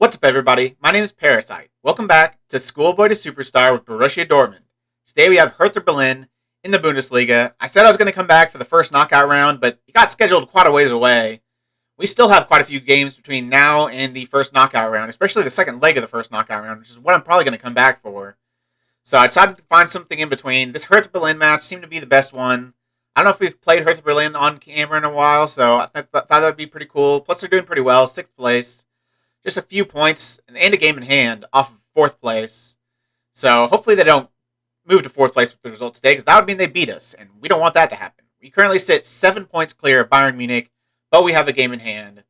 What's up, everybody? My name is Parasite. Welcome back to Schoolboy to Superstar with Borussia Dortmund. Today we have Hertha Berlin in the Bundesliga. I said I was going to come back for the first knockout round, but it got scheduled quite a ways away. We still have quite a few games between now and the first knockout round, especially the second leg of the first knockout round, which is what I'm probably going to come back for. So I decided to find something in between. This Hertha Berlin match seemed to be the best one. I don't know if we've played Hertha Berlin on camera in a while, so I thought that would be pretty cool. Plus, they're doing pretty well, 6th place. Just a few points and a game in hand off of 4th place. So hopefully they don't move to 4th place with the result today, because that would mean they beat us, and we don't want that to happen. We currently sit 7 points clear of Bayern Munich, but we have a game in hand.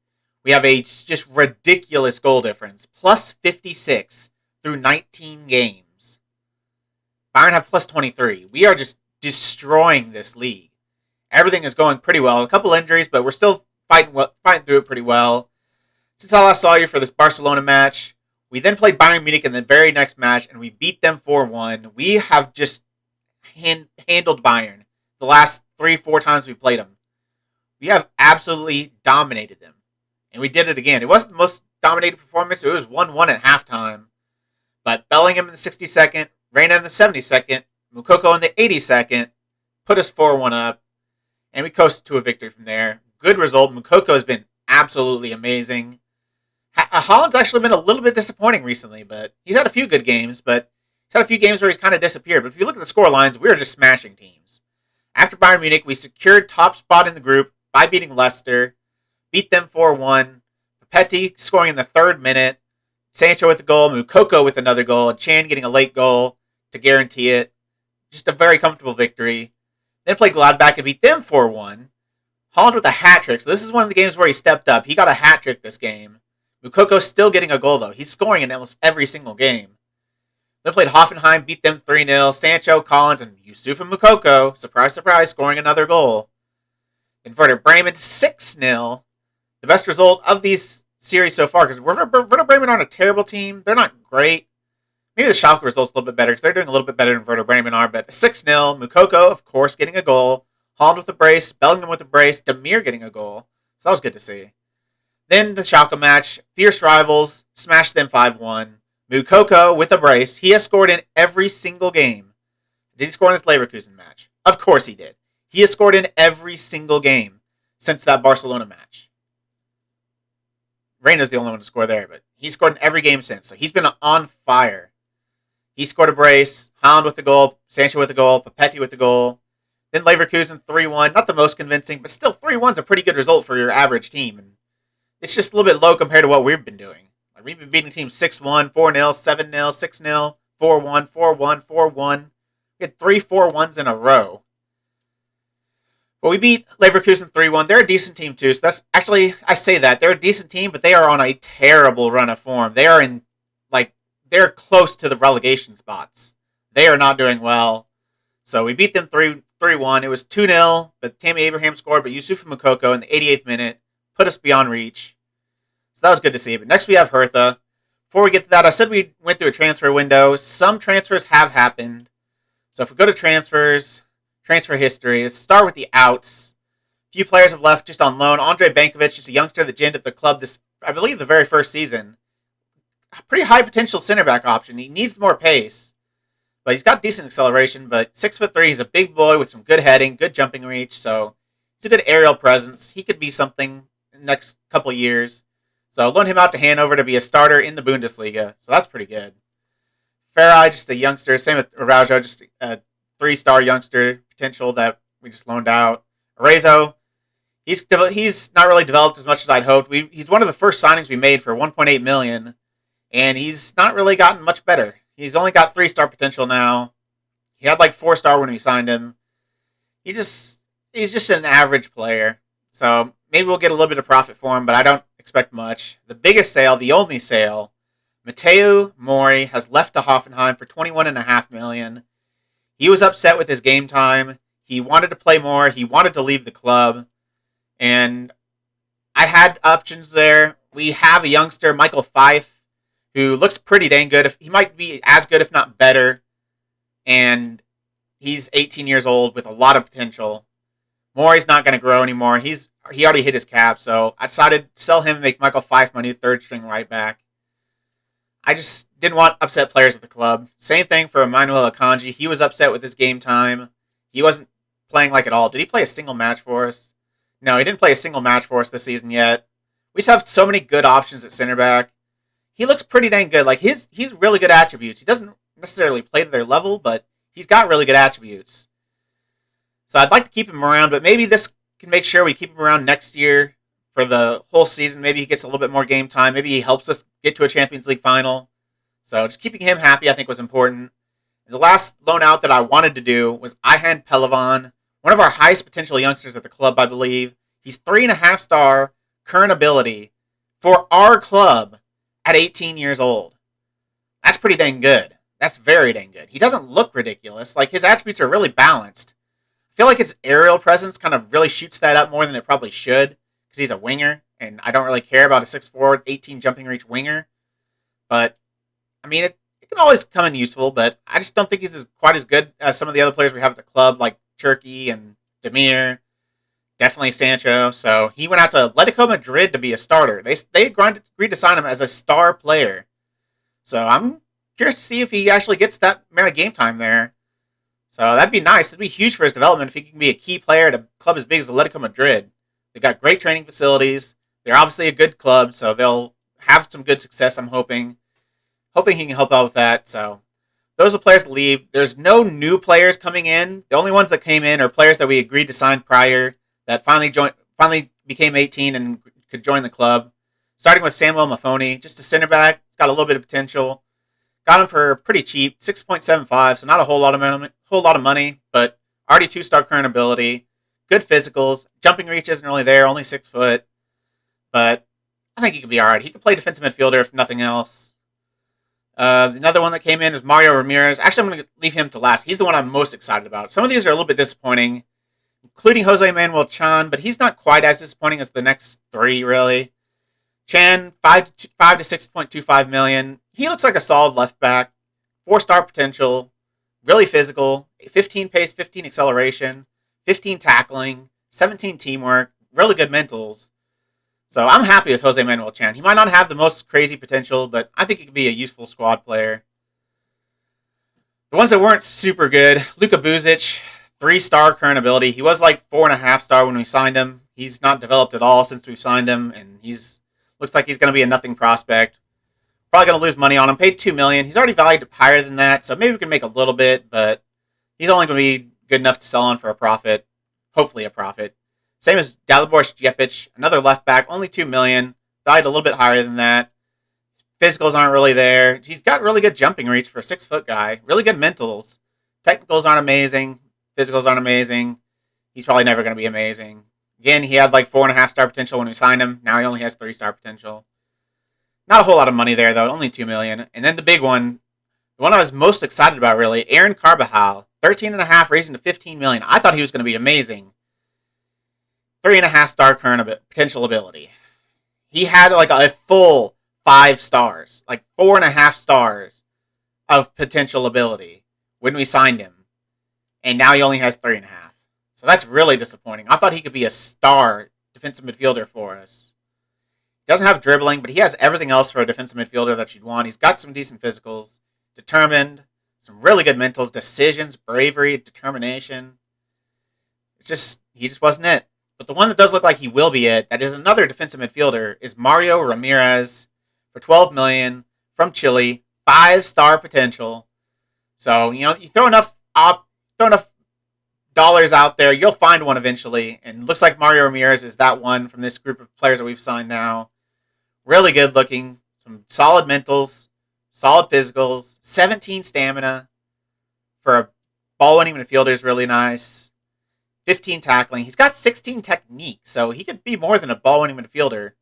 We have a just ridiculous goal difference, plus 56 through 19 games. Bayern have plus 23. We are just destroying this league. Everything is going pretty well. A couple injuries, but we're still fighting through it pretty well. Since I last saw you for this Barcelona match, we then played Bayern Munich in the very next match, and we beat them 4-1. We have just handled Bayern the last 3-4 times we played them. We have absolutely dominated them. And we did it again. It wasn't the most dominated performance. It was 1-1 at halftime. But Bellingham in the 62nd, Reina in the 72nd, Moukoko in the 82nd, put us 4-1 up. And we coasted to a victory from there. Good result. Moukoko has been absolutely amazing. Holland's actually been a little bit disappointing recently, but he's had a few good games, but he's had a few games where he's kind of disappeared. But if you look at the score lines, we are just smashing teams. After Bayern Munich, we secured top spot in the group by beating Leicester, beat them 4-1. Papetti scoring in the 3rd minute, Sancho with a goal, Moukoko with another goal, and Chan getting a late goal to guarantee it. Just a very comfortable victory. Then played Gladbach and beat them 4-1. Holland with a hat trick. So this is one of the games where he stepped up. He got a hat trick this game. Moukoko's still getting a goal, though. He's scoring in almost every single game. Then played Hoffenheim, beat them 3-0. Sancho, Collins, and Yusufa Moukoko, surprise, surprise, scoring another goal. Then Werder Bremen 6-0. The best result of these series so far, because Werder Bremen aren't a terrible team. They're not great. Maybe the Schalke result's a little bit better, because they're doing a little bit better than Werder Bremen are. But 6-0. Moukoko, of course, getting a goal. Holland with a brace. Bellingham with a brace. Demir getting a goal. So that was good to see. Then the Schalke match, fierce rivals, smashed them 5-1. Moukoko with a brace. He has scored in every single game. Did he score in this Leverkusen match? Of course he did. He has scored in every single game since that Barcelona match. Reina's the only one to score there, but he's scored in every game since. So he's been on fire. He scored a brace. Holland with the goal. Sancho with the goal. Papetti with the goal. Then Leverkusen 3-1. Not the most convincing, but still 3-1's a pretty good result for your average team. And it's just a little bit low compared to what we've been doing. Like, we've been beating teams 6-1, 4-0, 7-0, 6-0, 4-1, 4-1, 4-1. We had 3 4-1s in a row. But we beat Leverkusen 3-1. They're a decent team, too. So that's actually, I say that. They're a decent team, but they are on a terrible run of form. They are they're close to the relegation spots. They are not doing well. So we beat them 3-1. It was 2-0, but Tammy Abraham scored, but Yusufa Moukoko in the 88th minute put us beyond reach. So that was good to see. But next we have Hertha. Before we get to that, I said we went through a transfer window. Some transfers have happened. So if we go to transfers, transfer history, let's start with the outs. A few players have left just on loan. Andre Bankovich is a youngster that joined at the club this, I believe, the very first season. A pretty high potential center back option. He needs more pace. But he's got decent acceleration. But 6'3", he's a big boy with some good heading, good jumping reach. So he's a good aerial presence. He could be something next couple years. So loan him out to Hanover to be a starter in the Bundesliga. So that's pretty good. Ferrai, just a youngster. Same with Araujo, just a 3-star youngster potential that we just loaned out. Arezzo, he's not really developed as much as I'd hoped. He's one of the first signings we made for $1.8 million, and he's not really gotten much better. He's only got 3-star potential now. He had like 4-star when we signed him. He's just an average player. So maybe we'll get a little bit of profit for him, but I don't expect much. The biggest sale, the only sale, Mateo Mori has left to Hoffenheim for $21.5 million. He was upset with his game time. He wanted to play more. He wanted to leave the club. And I had options there. We have a youngster, Michael Fife, who looks pretty dang good. He might be as good, if not better. And he's 18 years old with a lot of potential. Maury's not going to grow anymore. He already hit his cap, so I decided to sell him and make Michael Fife my new third string right back. I just didn't want upset players at the club. Same thing for Emmanuel Akanji. He was upset with his game time. He wasn't playing like at all. Did he play a single match for us? No, he didn't play a single match for us this season yet. We just have so many good options at center back. He looks pretty dang good. Like he's really good attributes. He doesn't necessarily play to their level, but he's got really good attributes. So I'd like to keep him around, but maybe this can make sure we keep him around next year for the whole season. Maybe he gets a little bit more game time. Maybe he helps us get to a Champions League final. So just keeping him happy, I think, was important. And the last loan out that I wanted to do was Ihan Pelavan, one of our highest potential youngsters at the club, I believe. He's 3.5-star current ability for our club at 18 years old. That's pretty dang good. That's very dang good. He doesn't look ridiculous. Like, his attributes are really balanced. I feel like his aerial presence kind of really shoots that up more than it probably should because he's a winger, and I don't really care about a 6'4", 18 jumping reach winger. But, I mean, it can always come in useful, but I just don't think he's quite as good as some of the other players we have at the club, like Cherky and Demir, definitely Sancho. So he went out to Atletico Madrid to be a starter. They agreed to sign him as a star player. So I'm curious to see if he actually gets that amount of game time there. So that'd be nice. That'd be huge for his development if he can be a key player at a club as big as Atletico Madrid. They've got great training facilities. They're obviously a good club, so they'll have some good success, I'm hoping. Hoping he can help out with that. So those are players to leave. There's no new players coming in. The only ones that came in are players that we agreed to sign prior that finally became 18 and could join the club. Starting with Samuel Mafoney, just a center back. He's got a little bit of potential. Got him for pretty cheap, 6.75, so not a whole lot of money, but already 2-star current ability, good physicals, jumping reach isn't really there, only 6 foot, but I think he could be all right. He could play defensive midfielder if nothing else. Another one that came in is Mario Ramirez. Actually, I'm going to leave him to last. He's the one I'm most excited about. Some of these are a little bit disappointing, including Jose Manuel Chan, but he's not quite as disappointing as the next three, really. Chan, 5 to 6.25 million. He looks like a solid left back. 4-star potential. Really physical. 15 pace, 15 acceleration, 15 tackling, 17 teamwork. Really good mentals. So I'm happy with Jose Manuel Chan. He might not have the most crazy potential, but I think he could be a useful squad player. The ones that weren't super good, Luka Buzic, 3-star current ability. He was like 4.5-star when we signed him. He's not developed at all since we signed him, and looks like he's going to be a nothing prospect. Probably going to lose money on him. Paid $2 million. He's already valued higher than that, so maybe we can make a little bit, but he's only going to be good enough to sell on for a profit. Hopefully a profit. Same as Dalibor Stjepic, another left back, only $2 million. Valued a little bit higher than that. Physicals aren't really there. He's got really good jumping reach for a 6-foot guy. Really good mentals. Technicals aren't amazing. Physicals aren't amazing. He's probably never going to be amazing. Again, he had like 4.5-star potential when we signed him. Now he only has 3-star potential. Not a whole lot of money there, though. Only $2 million. And then the big one, the one I was most excited about, really, Aaron Carbajal. 13.5, raising to $15 million. I thought he was going to be amazing. 3.5-star current potential ability. He had like a full 5 stars. Like 4.5 stars of potential ability when we signed him. And now he only has 3.5. So that's really disappointing. I thought he could be a star defensive midfielder for us. He doesn't have dribbling, but he has everything else for a defensive midfielder that you'd want. He's got some decent physicals, determined, some really good mentals, decisions, bravery, determination. He just wasn't it. But the one that does look like he will be it, that is another defensive midfielder, is Mario Ramirez for $12 million from Chile, 5-star potential. So, you throw enough dollars out there, you'll find one eventually. And it looks like Mario Ramirez is that one from this group of players that we've signed now. Really good looking, some solid mentals, solid physicals, 17 stamina for a ball-winning midfielder is really nice. 15 tackling. He's got 16 technique, so he could be more than a ball-winning midfielder.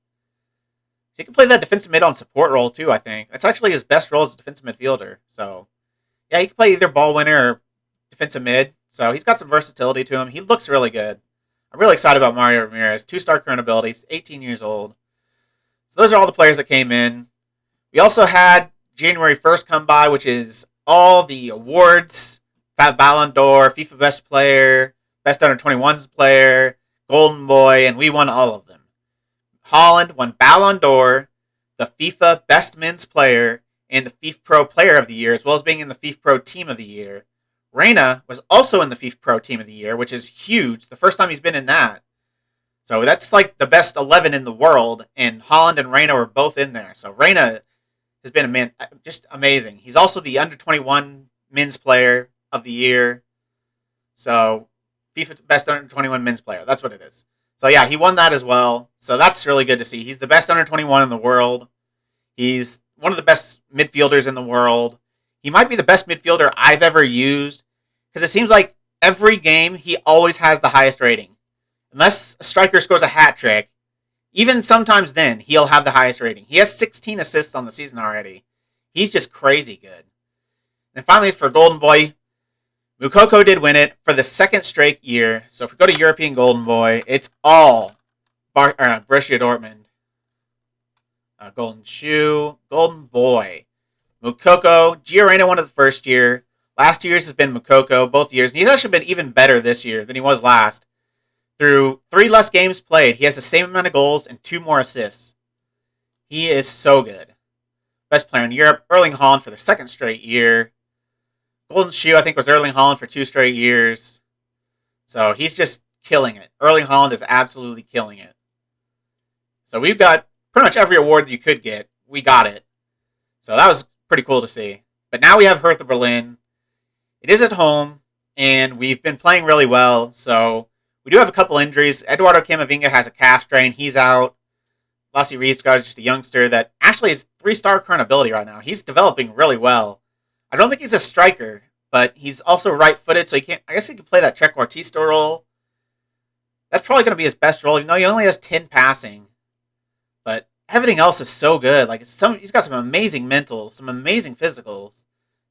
He can play that defensive mid on support role too, I think. That's actually his best role as a defensive midfielder. So, yeah, he can play either ball winner or defensive mid. So he's got some versatility to him. He looks really good. I'm really excited about Mario Ramirez. 2-star current abilities, 18 years old. So those are all the players that came in. We also had January 1st come by, which is all the awards. Ballon d'Or, FIFA Best Player, Best Under 21s Player, Golden Boy, and we won all of them. Holland won Ballon d'Or, the FIFA Best Men's Player, and the FIFA Pro Player of the Year, as well as being in the FIFA Pro Team of the Year. Reina was also in the FIFA Pro Team of the Year, which is huge. The first time he's been in that. So that's like the best 11 in the world, and Haaland and Reina were both in there. So Reina has been just amazing. He's also the under 21 men's player of the year. So FIFA best under 21 men's player. That's what it is. So yeah, he won that as well. So that's really good to see. He's the best under 21 in the world. He's one of the best midfielders in the world. He might be the best midfielder I've ever used because it seems like every game he always has the highest rating. Unless a striker scores a hat trick, even sometimes then, he'll have the highest rating. He has 16 assists on the season already. He's just crazy good. And finally, for Golden Boy, Moukoko did win it for the second straight year. So if we go to European Golden Boy, it's all Borussia Dortmund. Golden Shoe, Golden Boy. Moukoko, Gio Reyna won it the first year. Last year's has been Moukoko, both years. And he's actually been even better this year than he was last. Through 3 less games played, he has the same amount of goals and 2 more assists. He is so good. Best player in Europe, Erling Haaland for the second straight year. Golden Shoe, I think, was Erling Haaland for 2 straight years. So he's just killing it. Erling Haaland is absolutely killing it. So we've got pretty much every award that you could get. We got it. So that was pretty cool to see. But now we have Hertha Berlin. It is at home, and we've been playing really well, so we do have a couple injuries. Eduardo Camavinga has a calf strain. He's out. Lassie Reedsgard is just a youngster that actually is 3-star current ability right now. He's developing really well. I don't think he's a striker, but he's also right-footed, so I guess he can play that trequartista role. That's probably going to be his best role, even though he only has 10 passing. But everything else is so good. Like he's got some amazing mentals, some amazing physicals.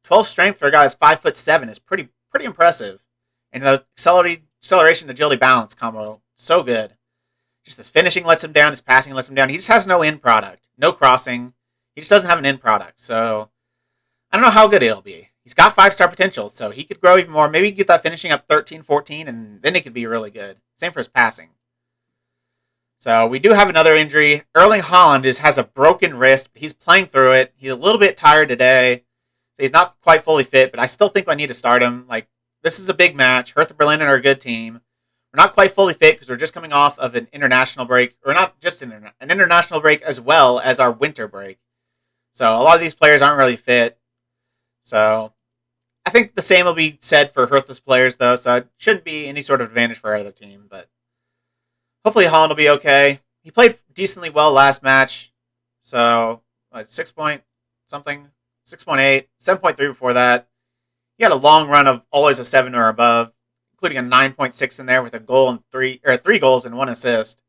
12 strength for a guy that's 5'7" is pretty impressive. And the acceleration, agility, balance combo, so good. Just his finishing lets him down, his passing lets him down. He just has no end product, no crossing. He just doesn't have an end product. So I don't know how good he'll be. He's got 5-star potential, so he could grow even more. Maybe he could get that finishing up 13, 14, and then he could be really good. Same for his passing. So we do have another injury. Erling Haaland has a broken wrist. He's playing through it. He's a little bit tired today. So he's not quite fully fit, but I still think I need to start him. This is a big match. Hertha Berlin are a good team. We're not quite fully fit because we're just coming off of an international break. Or not just an international break as well as our winter break. So a lot of these players aren't really fit. So I think the same will be said for Hertha's players, though. So it shouldn't be any sort of advantage for our other team. But hopefully Haaland will be okay. He played decently well last match. So 6 point something, 6.8, 7.3 before that. He had a long run of always a 7 or above, including a 9.6 in there with a goal and 3 goals and 1 assist.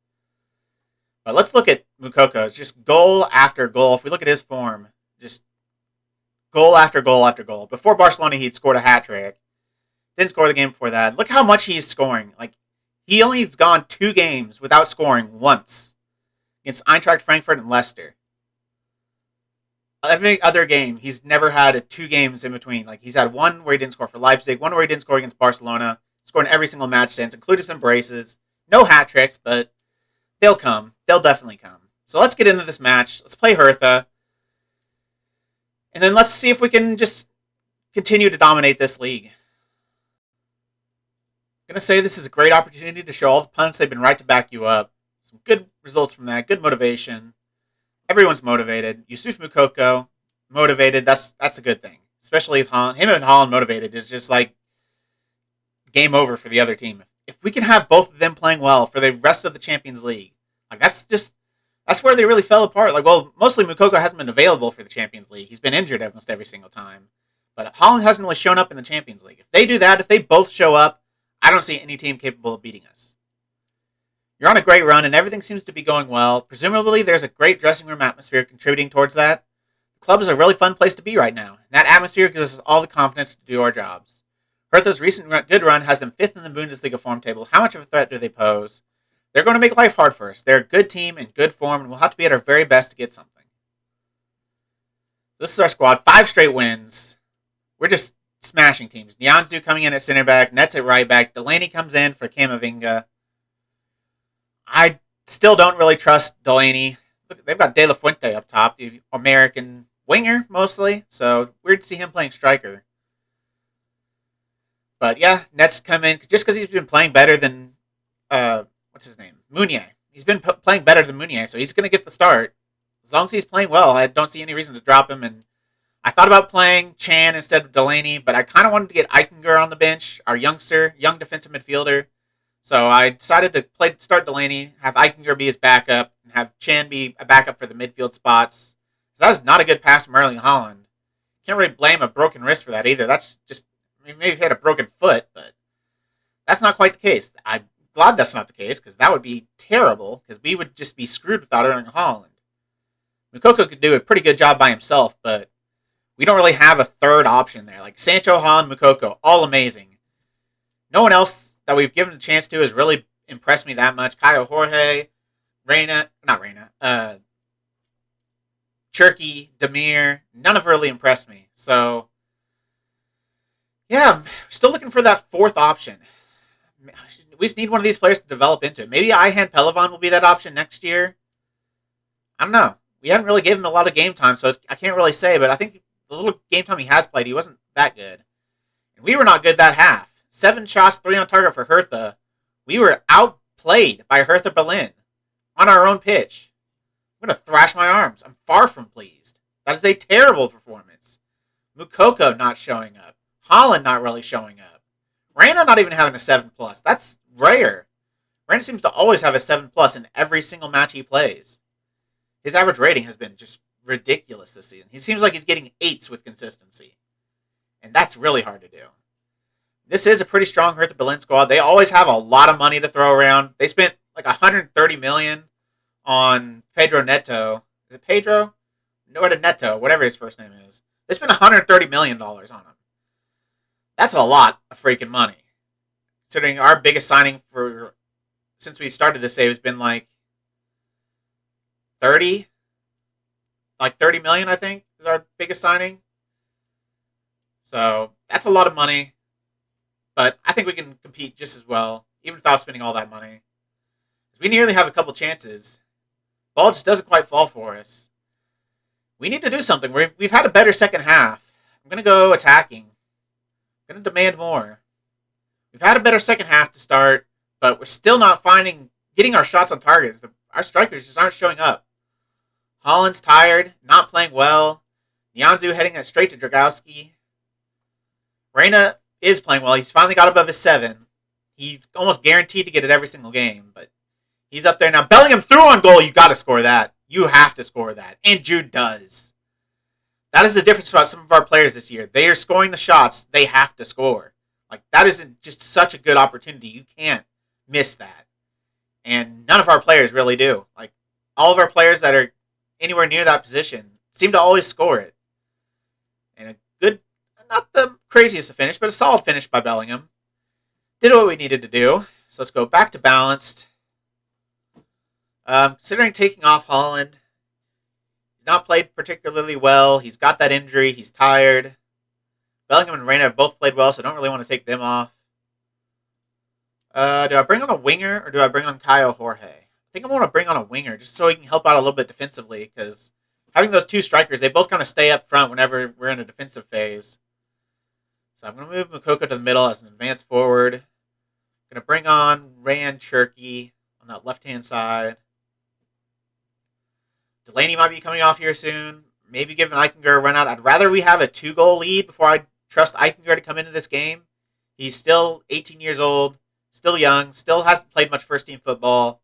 But let's look at Moukoko's. Just goal after goal. If we look at his form, just goal after goal after goal. Before Barcelona, he'd scored a hat trick. Didn't score the game before that. Look how much he's scoring. He only has gone 2 games without scoring once against Eintracht Frankfurt and Leicester. Every other game, he's never had 2 games in between. He's had one where he didn't score for Leipzig, one where he didn't score against Barcelona. Scored in every single match since, including some braces. No hat tricks, but they'll come. They'll definitely come. So let's get into this match. Let's play Hertha. And then let's see if we can just continue to dominate this league. I'm going to say this is a great opportunity to show all the pundits they've been right to back you up. Some good results from that. Good motivation. Everyone's motivated. Yusuf Moukoko, motivated. That's a good thing. Especially if him and Haaland motivated is just game over for the other team. If we can have both of them playing well for the rest of the Champions League, that's where they really fell apart. Mostly Moukoko hasn't been available for the Champions League. He's been injured almost every single time. But Haaland hasn't really shown up in the Champions League. If they do that, if they both show up, I don't see any team capable of beating us. You're on a great run, and everything seems to be going well. Presumably, there's a great dressing room atmosphere contributing towards that. The club is a really fun place to be right now, and that atmosphere gives us all the confidence to do our jobs. Hertha's recent good run has them 5th in the Bundesliga form table. How much of a threat do they pose? They're going to make life hard for us. They're a good team in good form, and we'll have to be at our very best to get something. This is our squad. 5 straight wins. We're just smashing teams. Nyanzu coming in at center back. Nets at right back. Delaney comes in for Camavinga. I still don't really trust Delaney. Look, they've got De La Fuente up top, the American winger mostly, so weird to see him playing striker. But yeah, Nets come in just because he's been playing better than what's his name, Meunier. He's been playing better than Meunier, so he's going to get the start as long as he's playing well. I don't see any reason to drop him. And I thought about playing Chan instead of Delaney, but I kind of wanted to get Eichner on the bench, our young defensive midfielder. So I decided to start Delaney, have Eichner be his backup, and have Chan be a backup for the midfield spots. So that was not a good pass from Erling Haaland. Can't really blame a broken wrist for that either. That's just, I mean, maybe he had a broken foot, but that's not quite the case. I'm glad that's not the case because that would be terrible because we would just be screwed without Erling Haaland. Moukoko could do a pretty good job by himself, but we don't really have a third option there. Like Sancho, Haaland, Moukoko, all amazing. No one else that we've given a chance to has really impressed me that much. Caio Jorge, Cherky, Demir, none have really impressed me. So, yeah, I'm still looking for that fourth option. We just need one of these players to develop into. Maybe Ayhan Pelivan will be that option next year. I don't know. We haven't really given him a lot of game time, so I can't really say, but I think the little game time he has played, he wasn't that good. And we were not good that half. 7 shots, 3 on target for Hertha. We were outplayed by Hertha Berlin on our own pitch. I'm going to thrash my arms. I'm far from pleased. That is a terrible performance. Moukoko not showing up. Haaland not really showing up. Reina not even having a 7+. That's rare. Reina seems to always have a 7+ in every single match he plays. His average rating has been just ridiculous this season. He seems like he's getting 8s with consistency. And that's really hard to do. This is a pretty strong Hertha Berlin squad. They always have a lot of money to throw around. They spent like $130 million on Pedro Neto. Is it Pedro? No, Neto, whatever his first name is. They spent $130 million on him. That's a lot of freaking money. Considering our biggest signing since we started this save has been like 30 million, I think, is our biggest signing. So that's a lot of money. But I think we can compete just as well, even without spending all that money. We nearly have a couple chances. Ball just doesn't quite fall for us. We need to do something. We've had a better second half. I'm going to go attacking. I'm going to demand more. We've had a better second half to start, but we're still not getting our shots on targets. Our strikers just aren't showing up. Haaland's tired, not playing well. Nianzou heading it straight to Dragowski. Reina is playing well. He's finally got above his 7. He's almost guaranteed to get it every single game, but he's up there now. Bellingham threw on goal. You got to score that. You have to score that. And Jude does. That is the difference about some of our players this year. They are scoring the shots. They have to score. Like, that isn't just such a good opportunity. You can't miss that. And none of our players really do. Like, all of our players that are anywhere near that position seem to always score it. And a good, not the craziest of finish, but a solid finish by Bellingham. Did what we needed to do. So let's go back to balanced. Considering taking off Haaland, he's not played particularly well. He's got that injury. He's tired. Bellingham and Reina have both played well, so I don't really want to take them off. Do I bring on a winger or do I bring on Caio Jorge? I think I want to bring on a winger just so he can help out a little bit defensively because having those two strikers, they both kind of stay up front whenever we're in a defensive phase. So I'm going to move Moukoko to the middle as an advanced forward. I'm going to bring on Ran Cherky on that left-hand side. Delaney might be coming off here soon. Maybe give an Eichner a run out. I'd rather we have a 2-goal lead before I trust Eichner to come into this game. He's still 18 years old, still young, still hasn't played much first-team football.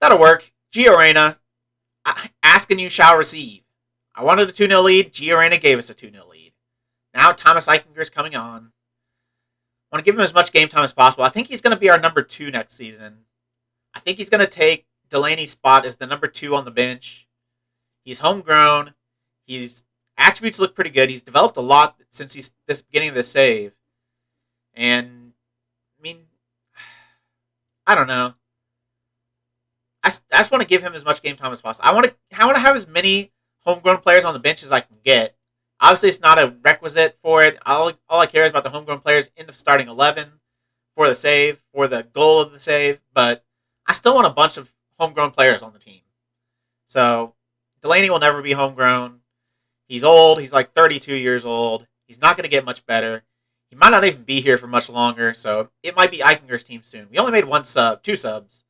That'll work. Gio Reyna, ask and you shall receive. I wanted a 2-0 lead. Gio Reyna gave us a 2-0 lead. Now Thomas Eichner's coming on. I want to give him as much game time as possible. I think he's going to be our number 2 next season. I think he's going to take Delaney's spot as the number 2 on the bench. He's homegrown. His attributes look pretty good. He's developed a lot since this beginning of the save. And, I mean, I don't know. I just want to give him as much game time as possible. I want to have as many homegrown players on the bench as I can get. Obviously, it's not a requisite for it. All I care is about the homegrown players in the starting 11 for the save, for the goal of the save. But I still want a bunch of homegrown players on the team. So Delaney will never be homegrown. He's old. He's like 32 years old. He's not going to get much better. He might not even be here for much longer, so it might be Eichner's team soon. We only made two subs,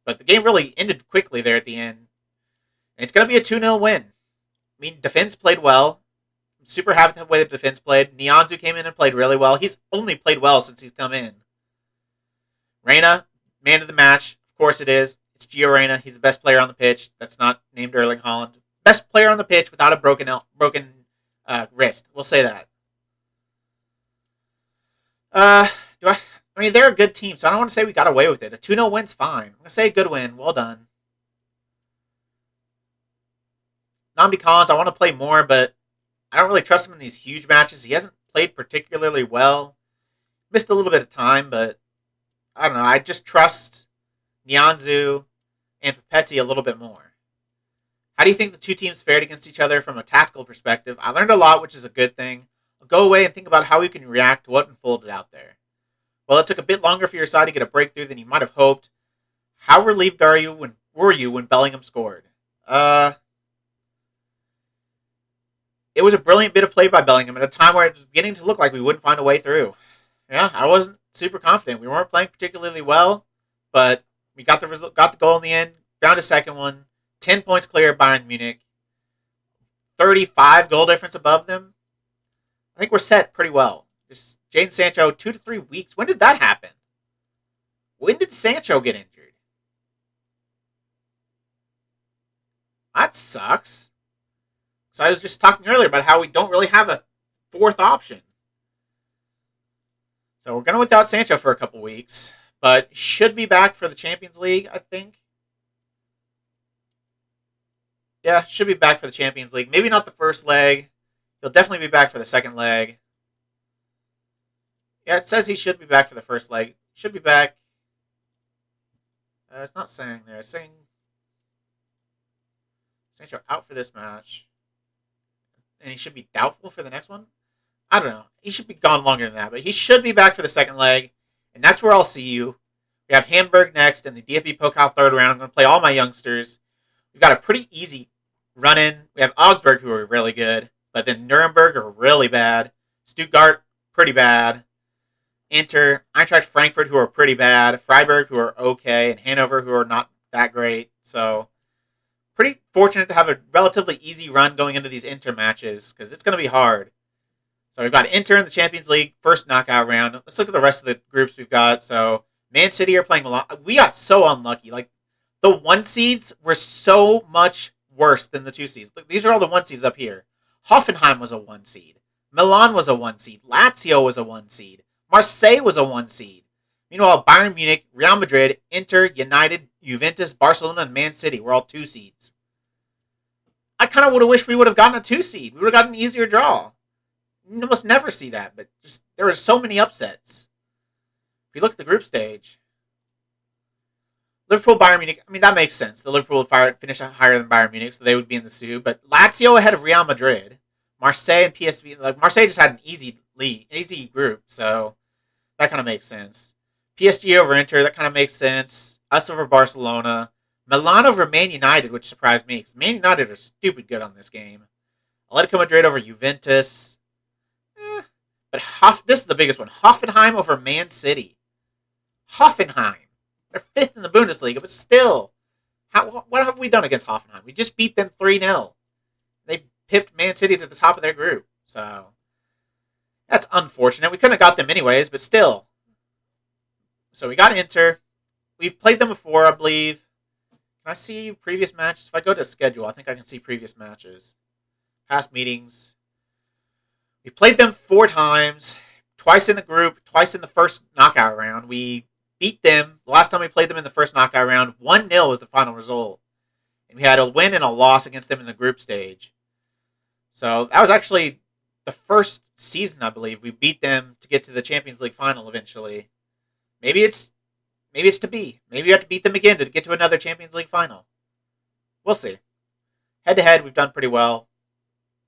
but the game really ended quickly there at the end. And it's going to be a 2-0 win. I mean, defense played well. I'm super happy with the way the defense played. Nianzou came in and played really well. He's only played well since he's come in. Reyna, man of the match. Of course it is. It's Gio Reyna. He's the best player on the pitch. That's not named Erling Haaland. Best player on the pitch without a broken wrist. We'll say that. I mean, they're a good team, so I don't want to say we got away with it. A 2-0 win's fine. I'm going to say a good win. Well done. Nnamdi Collins, I want to play more, but I don't really trust him in these huge matches. He hasn't played particularly well. Missed a little bit of time, but I don't know. I just trust Nianzou and Papetti a little bit more. How do you think the two teams fared against each other from a tactical perspective? I learned a lot, which is a good thing. I'll go away and think about how we can react to what unfolded out there. Well, it took a bit longer for your side to get a breakthrough than you might have hoped. How relieved were you when Bellingham scored? It was a brilliant bit of play by Bellingham at a time where it was beginning to look like we wouldn't find a way through. Yeah, I wasn't super confident. We weren't playing particularly well, but we got the goal in the end, found a second one, 10 points clear of Bayern Munich, 35 goal difference above them. I think we're set pretty well. Just Jadon Sancho, 2 to 3 weeks. When did that happen? When did Sancho get injured? That sucks. So I was just talking earlier about how we don't really have a fourth option. So we're going to without Sancho for a couple weeks, but should be back for the Champions League, I think. Yeah, should be back for the Champions League. Maybe not the first leg. He'll definitely be back for the second leg. Yeah, it says he should be back for the first leg. Should be back. It's not saying there. It's saying Sancho out for this match. And he should be doubtful for the next one? I don't know. He should be gone longer than that, but he should be back for the second leg. And that's where I'll see you. We have Hamburg next in the DFB Pokal third round. I'm going to play all my youngsters. We've got a pretty easy run-in. We have Augsburg, who are really good. But then Nuremberg are really bad. Stuttgart, pretty bad. Inter, Eintracht Frankfurt, who are pretty bad. Freiburg, who are okay. And Hanover, who are not that great. So, pretty fortunate to have a relatively easy run going into these Inter matches, because it's going to be hard. So we've got Inter in the Champions League, first knockout round. Let's look at the rest of the groups we've got. So, Man City are playing Milan. We got so unlucky. Like, the 1 seeds were so much worse than the 2 seeds. Look, these are all the 1 seeds up here. Hoffenheim was a 1 seed. Milan was a 1 seed. Lazio was a 1 seed. Marseille was a 1 seed. Meanwhile, Bayern Munich, Real Madrid, Inter, United, Juventus, Barcelona, and Man City were all 2 seeds. I kind of would have wished we would have gotten a 2 seed. We would have gotten an easier draw. You almost never see that, but just there were so many upsets. If you look at the group stage, Liverpool, Bayern Munich, I mean, that makes sense. The Liverpool would finish higher than Bayern Munich, so they would be in the SU. But Lazio ahead of Real Madrid. Marseille and PSV. Like, Marseille just had an easy group, so that kind of makes sense. PSG over Inter, that kind of makes sense. Us over Barcelona. Milan over Man United, which surprised me, because Man United are stupid good on this game. Atletico Madrid over Juventus. But this is the biggest one. Hoffenheim over Man City. Hoffenheim. They're 5th in the Bundesliga, but still. What have we done against Hoffenheim? We just beat them 3-0. They pipped Man City to the top of their group. So, that's unfortunate. We couldn't have got them anyways, but still. So, we got Inter. We've played them before, I believe. Can I see previous matches? If I go to schedule, I think I can see previous matches. Past meetings. We played them 4 times. Twice in the group, twice in the first knockout round. We beat them. The last time we played them in the first knockout round, 1-0 was the final result. And we had a win and a loss against them in the group stage. So that was actually the first season, I believe. We beat them to get to the Champions League final eventually. Maybe it's to be. Maybe we have to beat them again to get to another Champions League final. We'll see. Head-to-head, we've done pretty well.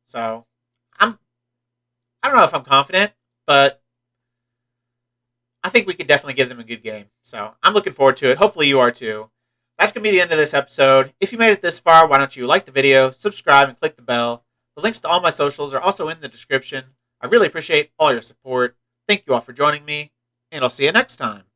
So, I don't know if I'm confident, but I think we could definitely give them a good game. So, I'm looking forward to it. Hopefully you are too. That's going to be the end of this episode. If you made it this far, why don't you like the video, subscribe, and click the bell. The links to all my socials are also in the description. I really appreciate all your support. Thank you all for joining me, and I'll see you next time.